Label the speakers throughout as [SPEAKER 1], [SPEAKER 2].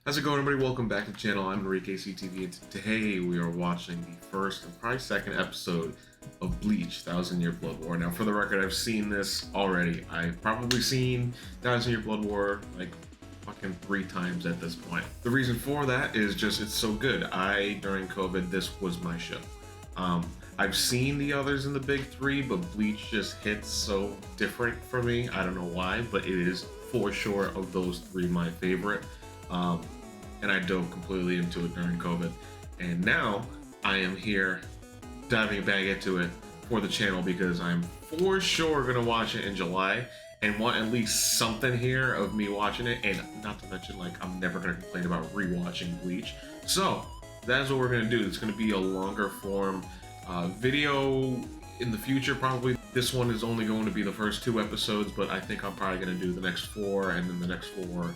[SPEAKER 1] How's it going, everybody? Welcome back to the channel. I'm Enrique CTV, and today we are watching the first and probably second episode of Bleach, Thousand Year Blood War. Now, for the record, I've seen this already. I've probably seen Thousand Year Blood War like fucking 3 times at this point. The reason for that is just it's so good. During COVID, this was my show. I've seen the others in the big 3, but Bleach just hits so different for me. I don't know why, but it is for sure of those 3 my favorite. And I dove completely into it during COVID. And now I am here diving back into it for the channel because I'm for sure gonna watch it in July and want at least something here of me watching it. And not to mention, like, I'm never gonna complain about rewatching Bleach. So that's what we're gonna do. It's gonna be a longer form video in the future. Probably this one is only going to be the first 2 episodes, but I think I'm probably gonna do the next 4 and then the next 4.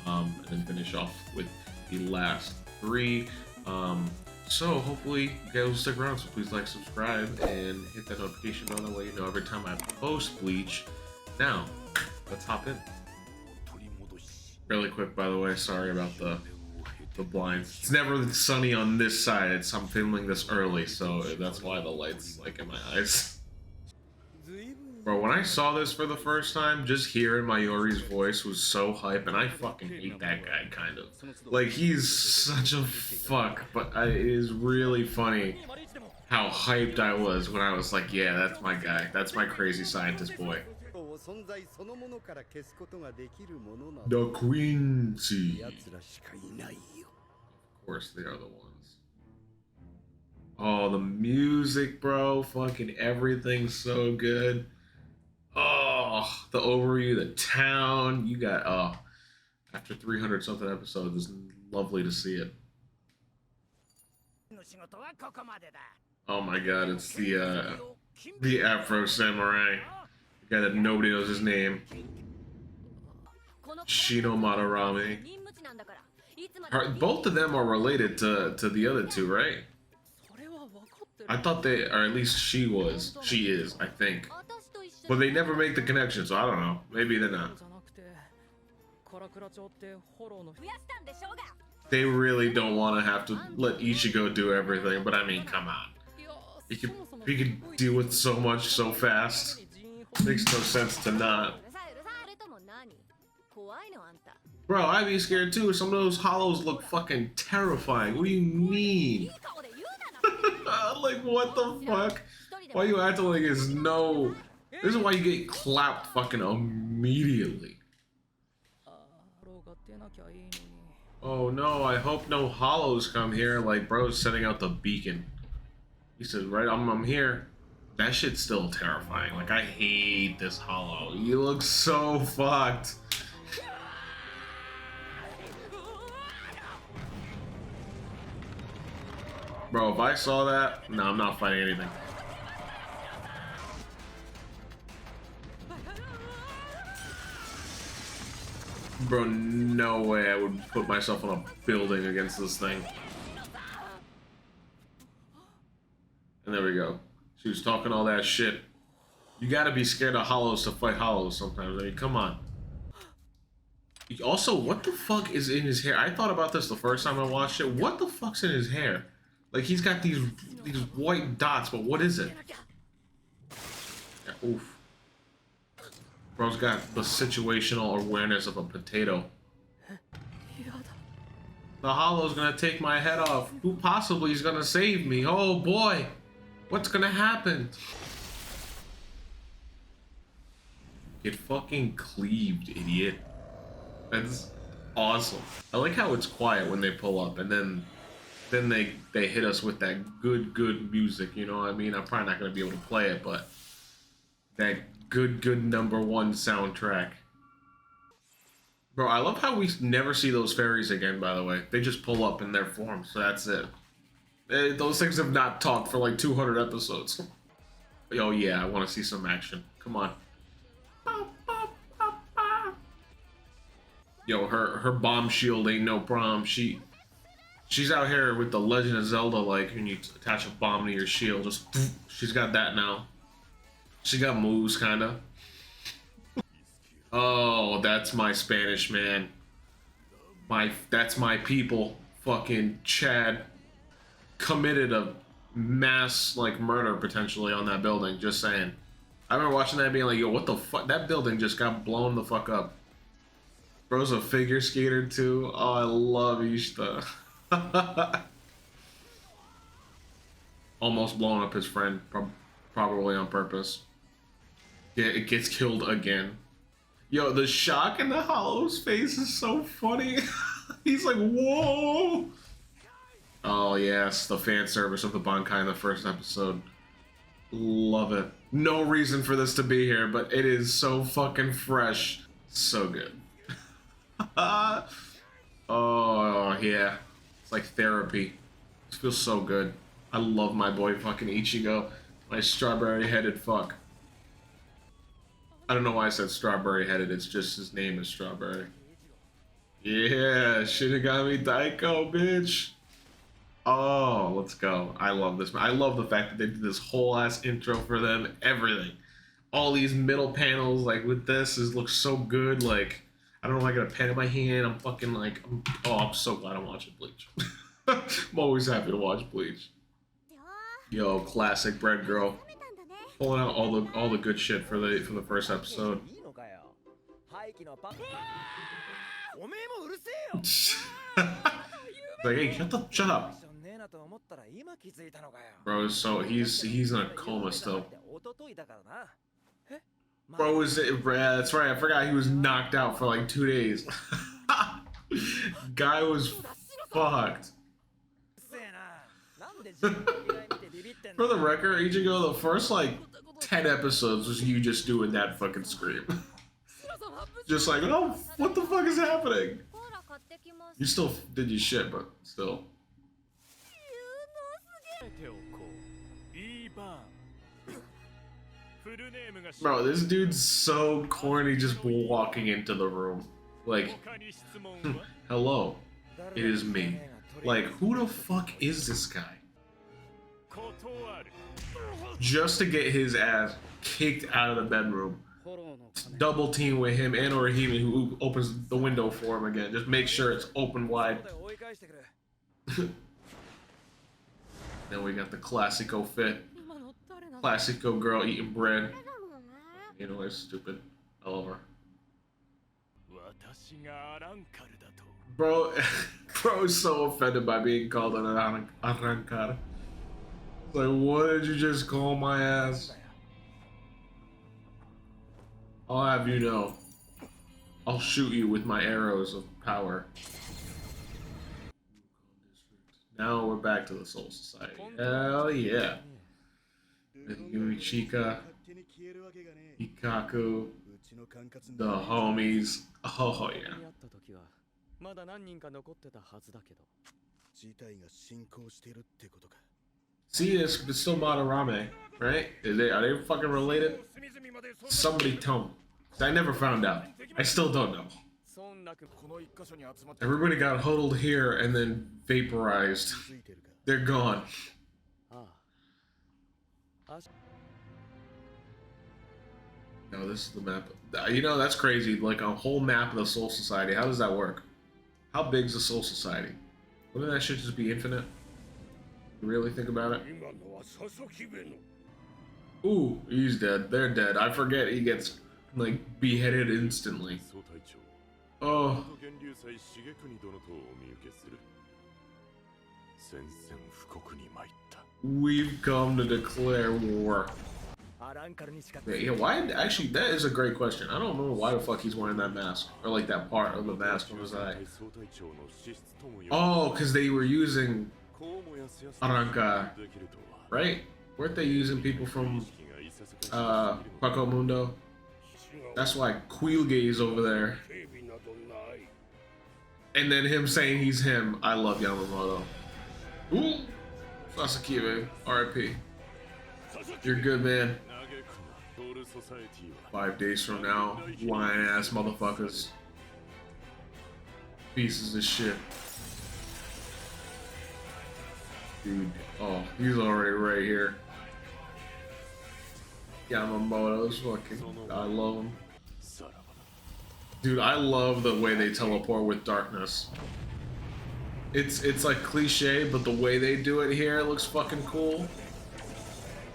[SPEAKER 1] And then finish off with the last 3. So hopefully you guys will stick around. So please like, subscribe, and hit that notification bell. That way you know every time I post Bleach. Now, let's hop in. Really quick, by the way, sorry about the blinds. It's never sunny on this side. I'm filming this early, so that's why the light's like in my eyes. Bro, when I saw this for the first time, just hearing Mayuri's voice was so hype, and I fucking hate that guy, kind of. Like, he's such a fuck, but it is really funny how hyped I was when I was like, yeah, that's my guy. That's my crazy scientist boy. The Quincy. Of course, they are the ones. Oh, the music, bro. Fucking everything's so good. Oh, the overview, the town. You got, after 300 something episodes, it's lovely to see it. Oh my god, it's the Afro Samurai. The guy that nobody knows his name. Shino Madarame. Both of them are related to the other 2, right? I thought they, or at least she was. She is, I think. But they never make the connection, so I don't know. Maybe they're not. They really don't want to have to let Ichigo do everything, but I mean, come on. He could deal with so much so fast. Makes no sense to not. Bro, I'd be scared too. Some of those hollows look fucking terrifying. What do you mean? Like, what the fuck? Why you acting like it's no... This is why you get clapped fucking immediately. Oh no, I hope no hollows come here. Like, bro's setting out the beacon. He says, right, I'm here. That shit's still terrifying. Like, I hate this hollow. You look so fucked. Bro, if I saw that, no, I'm not fighting anything. Bro, no way I would put myself on a building against this thing. And there we go. She was talking all that shit. You gotta be scared of hollows to fight hollows sometimes. I mean, come on. Also, what the fuck is in his hair? I thought about this the first time I watched it. What the fuck's in his hair? Like, he's got these white dots, but what is it? Yeah, oof. Bro's got the situational awareness of a potato. The hollow's gonna take my head off. Who possibly is gonna save me? Oh boy! What's gonna happen? Get fucking cleaved, idiot. That's awesome. I like how it's quiet when they pull up, and then they hit us with that good music, you know what I mean? I'm probably not gonna be able to play it, but that good #1 soundtrack. Bro, I love how we never see those fairies again, by the way. They just pull up in their form, so that's it. Those things have not talked for like 200 episodes. Oh yeah, I want to see some action. Come on. Yo, her bomb shield ain't no problem. She's out here with the Legend of Zelda, like when you attach a bomb to your shield, just she's got that now. She got moves, kinda. Oh, that's my Spanish man. That's my people. Fucking Chad committed a mass like murder potentially on that building. Just saying. I remember watching that being like, yo, what the fuck? That building just got blown the fuck up. Bro's a figure skater too. Oh, I love Ishta. Almost blowing up his friend, probably on purpose. Yeah, it gets killed again. Yo, the shock in the Hollow's face is so funny. He's like, whoa! Oh yes, the fan service of the Bankai in the first episode. Love it. No reason for this to be here, but it is so fucking fresh. So good. Oh yeah. It's like therapy. It feels so good. I love my boy fucking Ichigo. My strawberry-headed fuck. I don't know why I said strawberry-headed, it's just his name is Strawberry. Yeah, Shinigami Daiko, bitch. Oh, let's go. I love this. I love the fact that they did this whole ass intro for them, everything. All these middle panels, like with this, looks so good. Like, I don't know if I got a pen in my hand. I'm fucking like, I'm so glad I'm watching Bleach. I'm always happy to watch Bleach. Yo, classic bread girl. Pulling out all the good shit for the first episode. Like, hey, shut up. Bro, so he's in a coma still. Bro, that's right, I forgot he was knocked out for like 2 days. Guy was fucked. For the record, Ichigo, the first like 10 episodes was you just doing that fucking scream. Just like, oh, what the fuck is happening? You still did your shit, but still. Bro, this dude's so corny just walking into the room. Like, hello, it is me. Like, who the fuck is this guy? Just to get his ass kicked out of the bedroom. Double team with him and Orihime, who opens the window for him again. Just make sure it's open wide. Then we got the Classico fit. Classico girl eating bread. You know, it's stupid. I love her. Bro is so offended by being called an arrancar. Like, what did you just call my ass? I'll have you know, I'll shoot you with my arrows of power. Now we're back to the Soul Society. Hell yeah. Yuichika, Ikaku, the homies. Oh yeah. See, it's still Madarame, right? Are they fucking related? Somebody tell me. I never found out. I still don't know. Everybody got huddled here and then vaporized. They're gone. No, this is the map. You know, that's crazy. Like a whole map of the Soul Society. How does that work? How big's the Soul Society? Wouldn't that shit just be infinite? You really think about it? Ooh, he's dead. They're dead. I forget he gets, like, beheaded instantly. Oh. We've come to declare war. Yeah, why? Actually, that is a great question. I don't remember why the fuck he's wearing that mask. Or, like, that part of the mask on his eye. Oh, because they were using Arranca, right? Weren't they using people from Paco Mundo? That's why Quilge is over there. And then him saying he's him. I love Yamamoto. Ooh! Sasakibe, RIP. You're good, man. 5 days from now, lying ass motherfuckers. Pieces of shit. Dude, oh, he's already right here. Yamamoto's fucking, I love him. Dude, I love the way they teleport with darkness. It's like cliche, but the way they do it here looks fucking cool.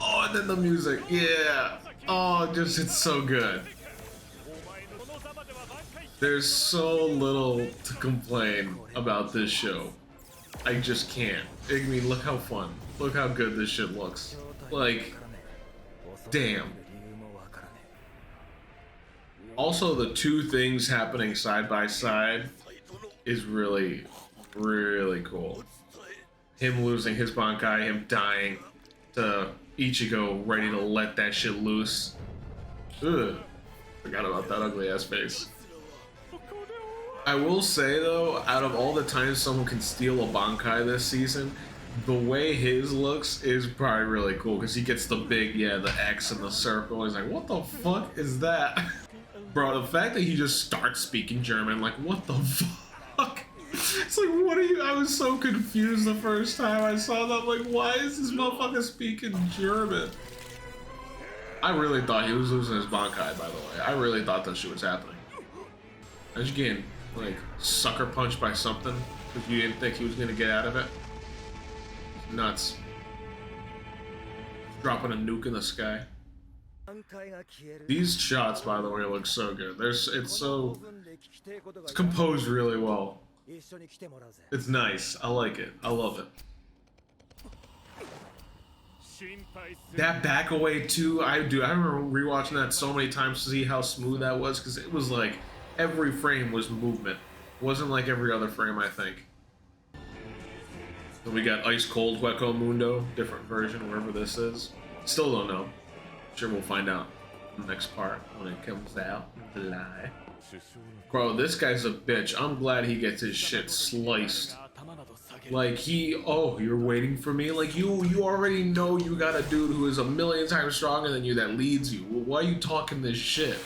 [SPEAKER 1] Oh, and then the music, yeah. Oh, just it's so good. There's so little to complain about this show. I just can't. I mean, look how fun. Look how good this shit looks. Like, damn. Also, the two things happening side by side is really, really cool. Him losing his Bankai, him dying to Ichigo ready to let that shit loose. Ugh. Forgot about that ugly ass face. I will say though, out of all the times someone can steal a Bankai this season, the way his looks is probably really cool because he gets the big, the X and the circle. He's like, what the fuck is that? Bro, the fact that he just starts speaking German, like, what the fuck? It's like, what are you? I was so confused the first time I saw that. I'm like, why is this motherfucker speaking German? I really thought he was losing his Bankai, by the way. I really thought that shit was happening. I was getting, like, sucker punched by something because you didn't think he was gonna get out of it. Nuts. Dropping a nuke in the sky. These shots, by the way, look so good. It's composed really well. It's nice. I like it. I love it. That back away too, I remember rewatching that so many times to see how smooth that was, because it was like every frame was movement. It wasn't like every other frame, I think. So we got Ice Cold Hueco Mundo, different version, wherever this is. Still don't know. Sure, we'll find out in the next part when it comes out. Lie. Bro, this guy's a bitch. I'm glad he gets his shit sliced. Like you're waiting for me? Like you already know you got a dude who is a million times stronger than you that leads you. Why are you talking this shit?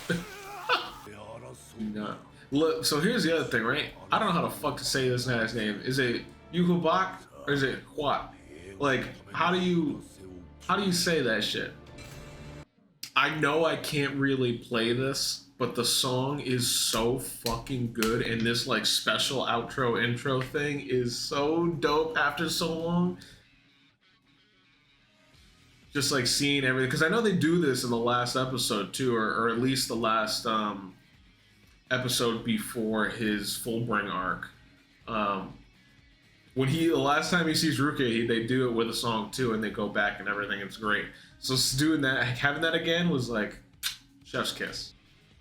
[SPEAKER 1] No. Look, so here's the other thing, right? I don't know how the fuck to say this guy's name. Is it Yukubak or is it what? Like, how do you say that shit? I know I can't really play this, but the song is so fucking good, and this like special outro intro thing is so dope after so long. Just like seeing everything, because I know they do this in the last episode too, or at least the last episode before his Fullbring arc. When the last time he sees Rukia, they do it with a song too, and they go back and everything. It's great. So doing that, having that again was like chef's kiss.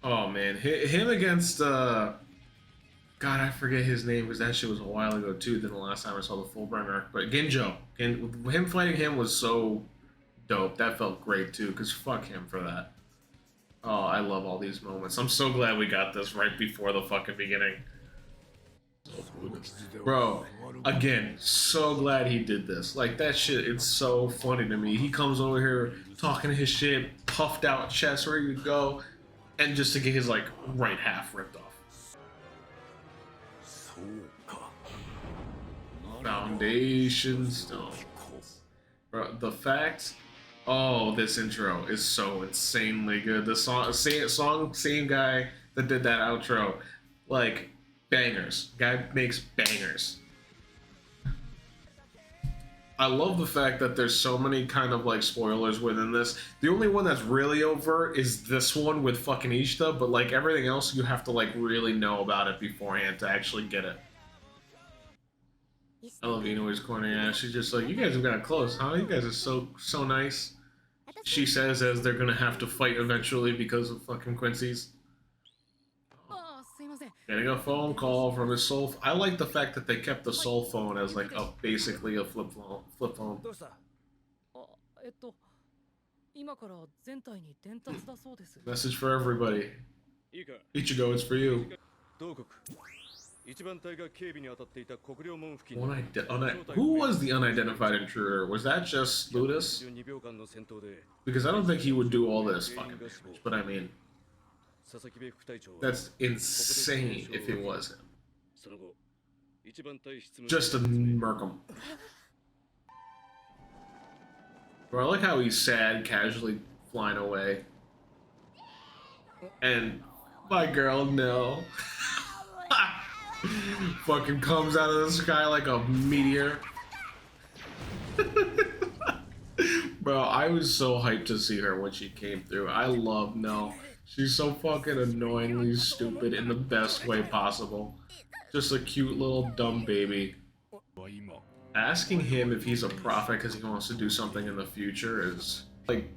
[SPEAKER 1] Oh man, him against God, I forget his name because that shit was a while ago too. Than the last time I saw the Fullbring arc. But Ginjo, him fighting him was so dope. That felt great too, because fuck him for that. Oh, I love all these moments. I'm so glad we got this right before the fucking beginning. Bro, again, so glad he did this. Like, that shit, it's so funny to me. He comes over here talking his shit, puffed out chest, ready to go, and just to get his, like, right half ripped off. Foundation Stone. Bro, the fact... Oh, this intro is so insanely good. The same guy that did that outro. Like... bangers. Guy makes bangers. I love the fact that there's so many kind of like spoilers within this. The only one that's really overt is this one with fucking Ishita, but like everything else you have to like really know about it beforehand to actually get it. I love Inoue's corner. Yeah, she's just like, you guys have got close, huh? You guys are so nice. She says as they're gonna have to fight eventually because of fucking Quincy's. Getting a phone call from his soul. I like the fact that they kept the soul phone as like basically a flip phone. Message for everybody. Ichigo, it's for you. Who was the unidentified intruder? Was that just Ludus? Because I don't think he would do all this fucking damage, but I mean... that's insane if it was him. Just to murk him. Bro, I like how he's sad, casually flying away. And My girl, no. Fucking comes out of the sky like a meteor. Bro, I was so hyped to see her when she came through. I love Nell. She's so fucking annoyingly stupid in the best way possible. Just a cute little dumb baby. Asking him if he's a prophet because he wants to do something in the future is like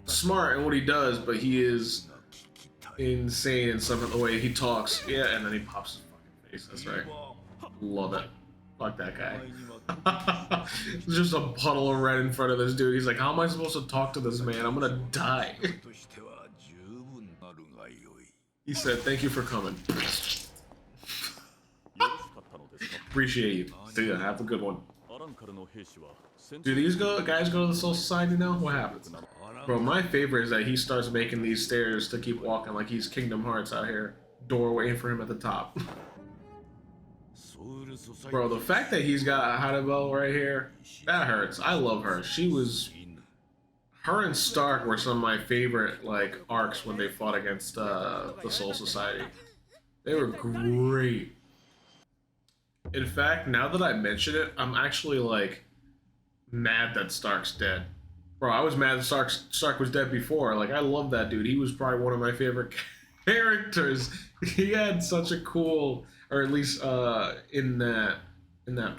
[SPEAKER 1] smart in what he does, but he is insane in some of the way he talks. Yeah, and then he pops his fucking face. That's right. Love it. Fuck that guy. There's just a puddle of red in front of this dude. He's like, how am I supposed to talk to this man? I'm gonna die. He said, thank you for coming. Appreciate you. See ya. Have a good one. Do these guys go to the Soul Society now? What happens? Bro, my favorite is that he starts making these stairs to keep walking like he's Kingdom Hearts out here. Door waiting for him at the top. Bro, the fact that he's got a Hadabel right here, that hurts. I love her. Her and Stark were some of my favorite, like, arcs when they fought against the Soul Society. They were great. In fact, now that I mention it, I'm actually, like, mad that Stark's dead. Bro, I was mad that Stark was dead before. Like, I love that dude. He was probably one of my favorite characters. He had such a cool, or at least in that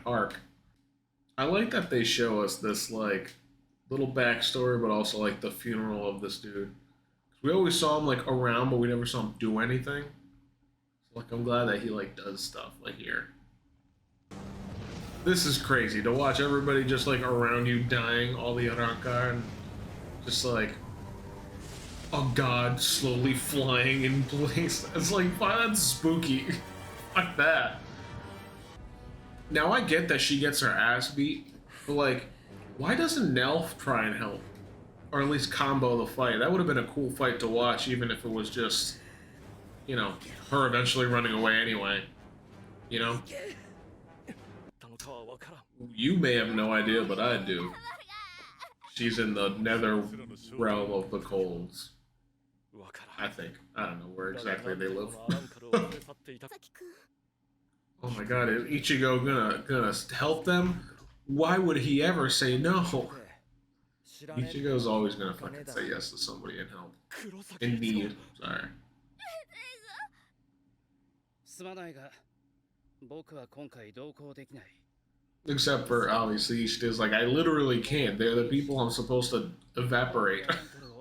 [SPEAKER 1] arc. I like that they show us this, like, little backstory, but also, like, the funeral of this dude. We always saw him, like, around, but we never saw him do anything. So, like, I'm glad that he, like, does stuff, like, here. This is crazy, to watch everybody just, like, around you dying, all the Arrancar, and just, like, a god slowly flying in place. It's like, wow, that's spooky. Fuck that. Now, I get that she gets her ass beat, but, like, why doesn't Nell try and help? Or at least combo the fight? That would have been a cool fight to watch, even if it was just, you know, her eventually running away anyway. You know? You may have no idea, but I do. She's in the nether realm of the colds. I think. I don't know where exactly they live. Oh my god, is Ichigo gonna help them? Why would he ever say no? Ichigo's always gonna fucking say yes to somebody in help. In need. Sorry. Except for, obviously, Ishida's like, I literally can't. They're the people I'm supposed to evaporate.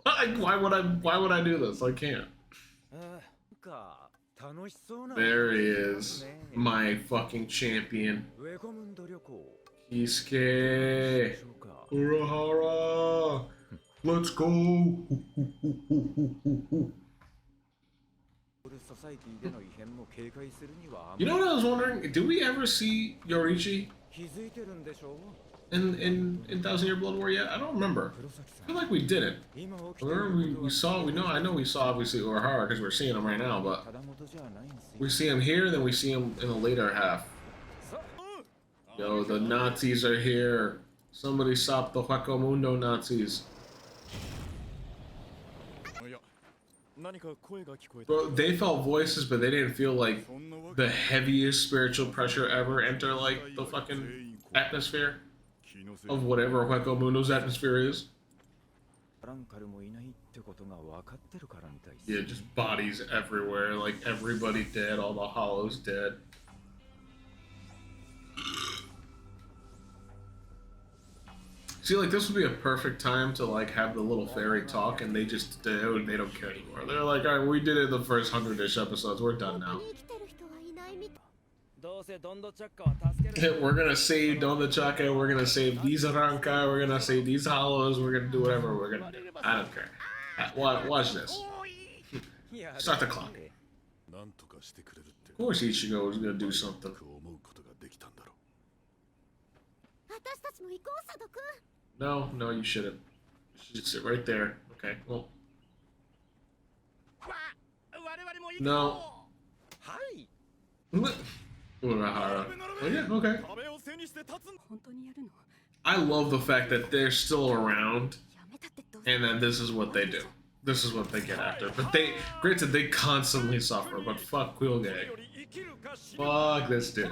[SPEAKER 1] Why would I do this? I can't. There he is. My fucking champion. Kisuke. Urahara. Let's go. You know what I was wondering? Do we ever see Yoriichi in Thousand Year Blood War yet? I don't remember. I feel like we didn't. I know we saw obviously Urahara because we're seeing him right now, but we see him here, then we see him in the later half. Yo, the Nazis are here. Somebody stop the Hueco Mundo Nazis. Bro, they felt voices, but they didn't feel like the heaviest spiritual pressure ever enter, like, the fucking atmosphere of whatever Hueco Mundo's atmosphere is. Yeah, just bodies everywhere, like, everybody dead, all the hollows dead. See, like, this would be a perfect time to, like, have the little fairy talk, and they don't care anymore. They're like, alright, we did it the first 100-ish episodes, we're done now. We're gonna save Don the Chaka, we're gonna save these Arrancar, we're gonna save these hollows, we're gonna do whatever we're gonna do. I don't care. Watch this. Start the clock. Of course Ichigo was gonna do something. No, you shouldn't. You should just sit right there. Okay, well. No. Urahara. Oh, yeah, okay. I love the fact that they're still around and that this is what they do. this is what they get after. But they, granted, they constantly suffer. But fuck Quilgay. Fuck this dude.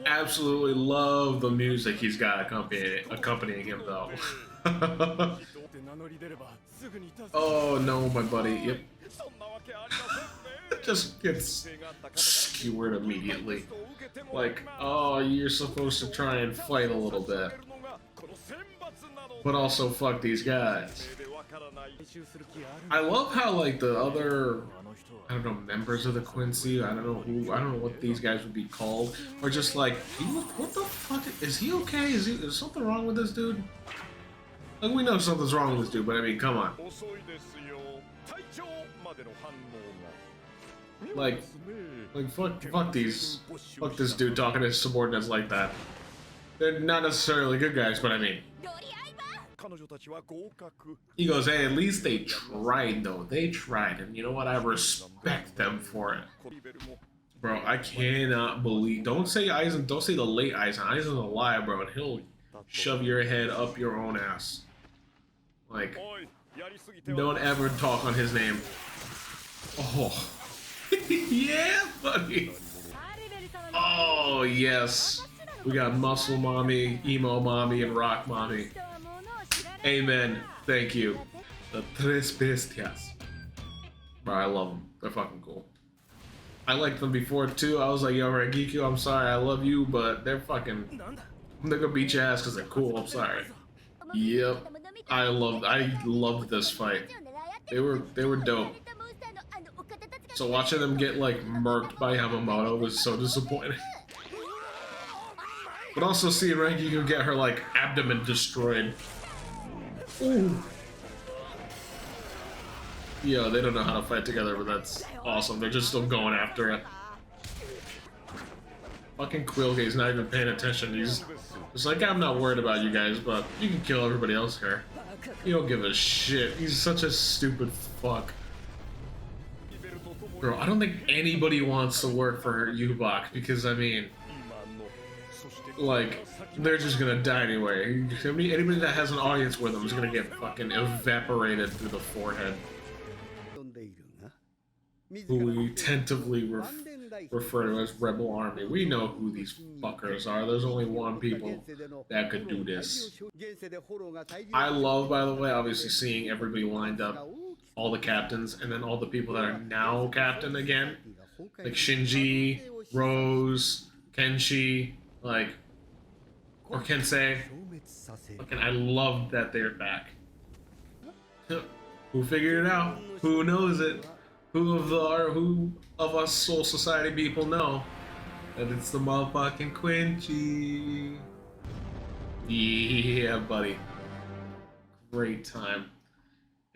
[SPEAKER 1] Absolutely love the music he's got accompanying him though. Oh no, my buddy. Yep. Just gets skewered immediately. Like, oh, you're supposed to try and fight a little bit. But also fuck these guys. I love how like the other, I don't know, members of the Quincy, I don't know what these guys would be called, are just like, what the fuck, is he okay? Is something wrong with this dude? Like, we know something's wrong with this dude, but I mean, come on. Like fuck this dude talking to his subordinates like that. They're not necessarily good guys, but I mean. He goes, hey, at least they tried though. They tried, and you know what? I respect them for it. Bro, I cannot believe. Don't say Aizen. Don't say the late Aizen. Aizen's alive, bro, and he'll shove your head up your own ass. Like, don't ever talk on his name. Oh, yeah, buddy. Oh yes, we got Muscle Mommy, Emo Mommy, and Rock Mommy. Amen. Thank you. The Tres Bestias. Bro, I love them. They're fucking cool. I liked them before too. I was like, yo, Rangiku, I'm sorry, I love you, but they're gonna beat your ass because they're cool. I'm sorry. Yep. I loved this fight. They were dope. So watching them get like murked by Yamamoto was so disappointing. But also seeing Rangiku get her like abdomen destroyed. Ooh. Yo, they don't know how to fight together, but that's awesome. They're just still going after it. Fucking Quilgay's not even paying attention. He's just like, I'm not worried about you guys, but you can kill everybody else here. You don't give a shit. He's such a stupid fuck. Bro, I don't think anybody wants to work for Yubak because, I mean, like, they're just gonna die anyway. Anybody that has an audience with them is gonna get fucking evaporated through the forehead. Who we tentatively refer to as Rebel Army. We know who these fuckers are. There's only one people that could do this. I love, by the way, obviously seeing everybody lined up, all the captains, and then all the people that are now captain again. Like Shinji, Rose, Kenshi, like, or Kensei. Fucking, I love that they're back. Who figured it out? Who knows it? Who of us Soul Society people know that it's the motherfucking Quincy? Yeah, buddy. Great time.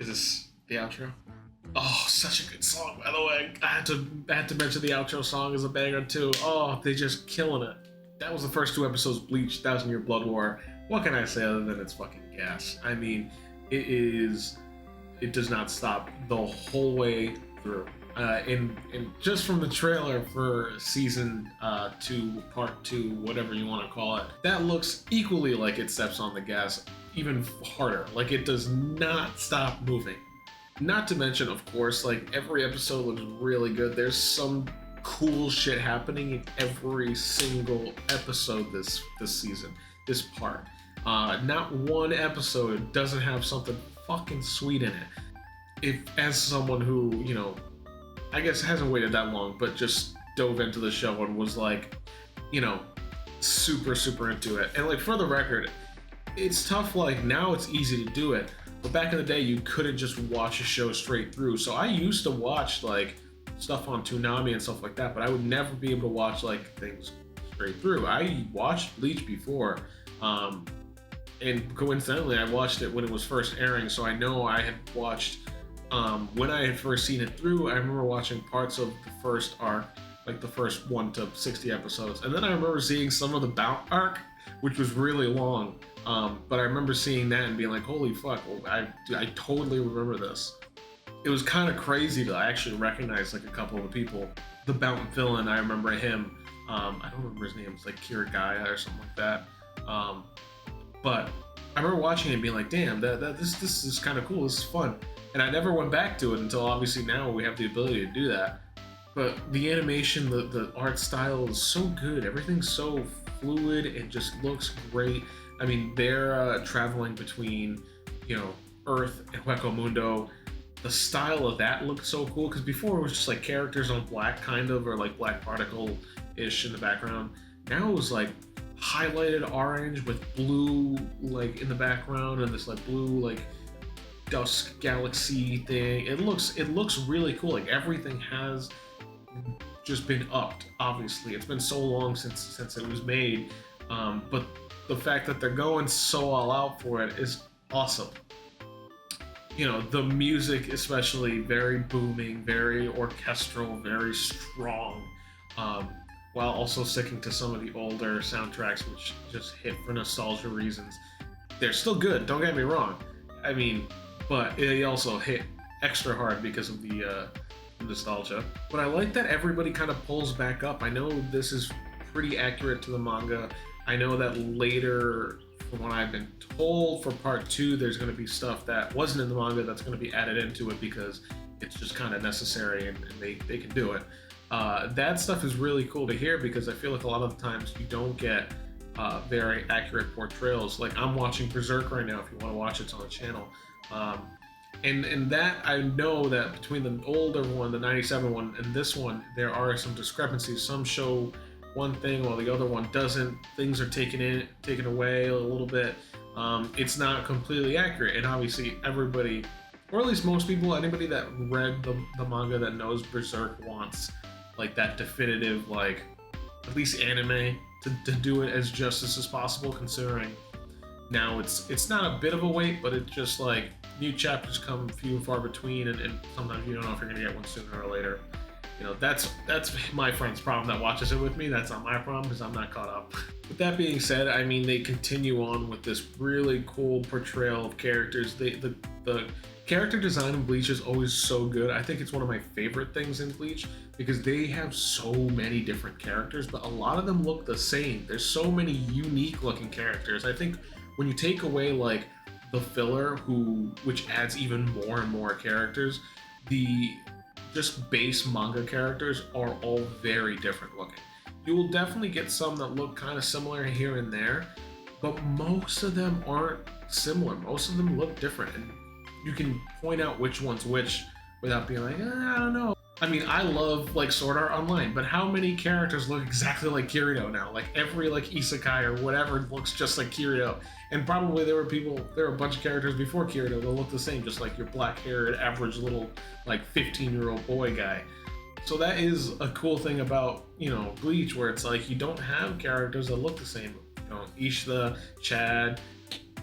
[SPEAKER 1] Is this the outro? Oh, such a good song, by the way. I had to mention the outro song as a banger too. Oh, they just killing it. That was the first 2 episodes of Bleach, 1000 Year Blood War. What can I say other than it's fucking gas? I mean, it does not stop the whole way through. And just from the trailer for season 2, part 2, whatever you want to call it, that looks equally like it steps on the gas, even harder. Like, it does not stop moving. Not to mention, of course, like, every episode looks really good. There's some cool shit happening in every single episode this season, this part. Not one episode doesn't have something fucking sweet in it. If, as someone who, you know, I guess hasn't waited that long, but just dove into the show and was like, you know, super into it. And like, for the record, it's tough. Like, now it's easy to do it, but back in the day you couldn't just watch a show straight through. So I used to watch like stuff on Toonami and stuff like that, but I would never be able to watch like things straight through. I watched Bleach before, and coincidentally I watched it when it was first airing, so I know I had watched when I had first seen it through. I remember watching parts of the first arc, like the first 1 to 60 episodes, and then I remember seeing some of the Bout arc, which was really long, but I remember seeing that and being like, holy fuck, I totally remember this. It was kind of crazy to actually recognize like a couple of the people. The Bout villain, I remember him, I don't remember his name, it's like Kirigaya or something like that, but I remember watching it and being like, damn, this is kind of cool, this is fun.
[SPEAKER 2] and I never went back to it until obviously now we have the ability to do that. But the animation, the art style is so good. Everything's so fluid and just looks great. I mean, they're traveling between, you know, Earth and Hueco Mundo. The style of that looked so cool because before it was just like characters on black, kind of, or like black particle ish in the background. Now it was like highlighted orange with blue like in the background and this like blue like dusk galaxy thing. It looks really cool. Like everything has just been upped. Obviously, it's been so long since it was made, but the fact that they're going so all out for it is awesome. You know, the music especially very booming, very orchestral, very strong, um, while also sticking to some of the older soundtracks which just hit for nostalgia reasons. They're still good, don't get me wrong. I mean, but they also hit extra hard because of the nostalgia. But I like that everybody kind of pulls back up. I know this is pretty accurate to the manga. I know that later, from what I've been told, for part two, there's going to be stuff that wasn't in the manga that's going to be added into it because it's just kind of necessary and they can do it. That stuff is really cool to hear because I feel like a lot of the times you don't get very accurate portrayals. Like I'm watching Berserk right now. If you want to watch it, it's on the channel. And that I know that between the older one, the 97 one, and this one, there are some discrepancies. Some show one thing while the other one doesn't. Things are taken away a little bit. It's not completely accurate, and obviously everybody, or at least most people, anybody that read the manga that knows Berserk wants like that definitive, like at least anime to do it as justice as possible, considering now it's not a bit of a wait, but it's just like new chapters come few and far between, and sometimes you don't know if you're gonna get one sooner or later. You know, that's my friend's problem that watches it with me. That's not my problem because I'm not caught up. With that being said, I mean, they continue on with this really cool portrayal of characters. The character design in Bleach is always so good. I think it's one of my favorite things in Bleach because they have so many different characters, but a lot of them look the same. There's so many unique looking characters. I think when you take away like the filler, which adds even more and more characters, the just base manga characters are all very different looking. You will definitely get some that look kind of similar here and there, but most of them aren't similar. Most of them look different, and you can point out which one's which without being like, I don't know. I mean, I love like Sword Art Online, but how many characters look exactly like Kirito now? Like every like isekai or whatever looks just like Kirito. And probably there were a bunch of characters before Kirito that look the same, just like your black-haired, average little like 15-year-old boy guy. So that is a cool thing about, you know, Bleach, where it's like you don't have characters that look the same. You know, Ishida, Chad,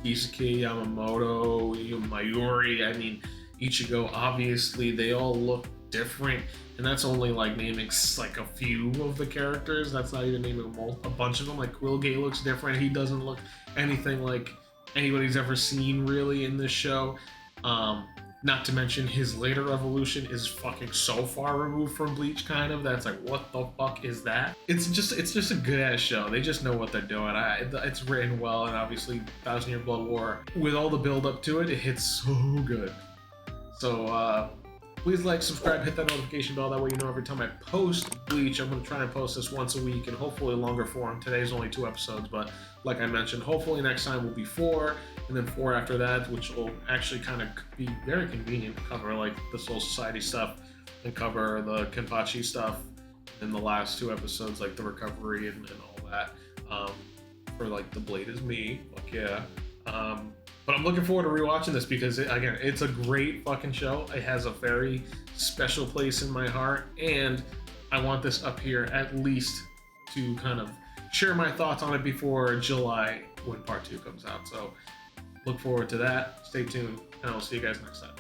[SPEAKER 2] Kisuke, Yamamoto, Mayuri, I mean, Ichigo, obviously, they all look different, and that's only like naming like a few of the characters. That's not even naming a bunch of them. Like Quillgay looks different. He doesn't look anything like anybody's ever seen really in this show. Not to mention his later evolution is fucking so far removed from Bleach, kind of. That's like, what the fuck is that? It's just a good ass show. They just know what they're doing. It's written well, and obviously Thousand Year Blood War, with all the build up to it, it hits so good. So please like, subscribe, hit that notification bell. That way you know every time I post Bleach. I'm going to try and post this once a week and hopefully longer form. Today's only 2 episodes, but like I mentioned, hopefully next time will be 4, and then 4 after that, which will actually kind of be very convenient to cover like the Soul Society stuff and cover the Kenpachi stuff in the last 2 episodes, like the recovery and all that. For like The Blade Is Me. Fuck yeah. But I'm looking forward to rewatching this because, again, it's a great fucking show. It has a very special place in my heart, and I want this up here at least to kind of share my thoughts on it before July when part 2 comes out. So look forward to that. Stay tuned, and I'll see you guys next time.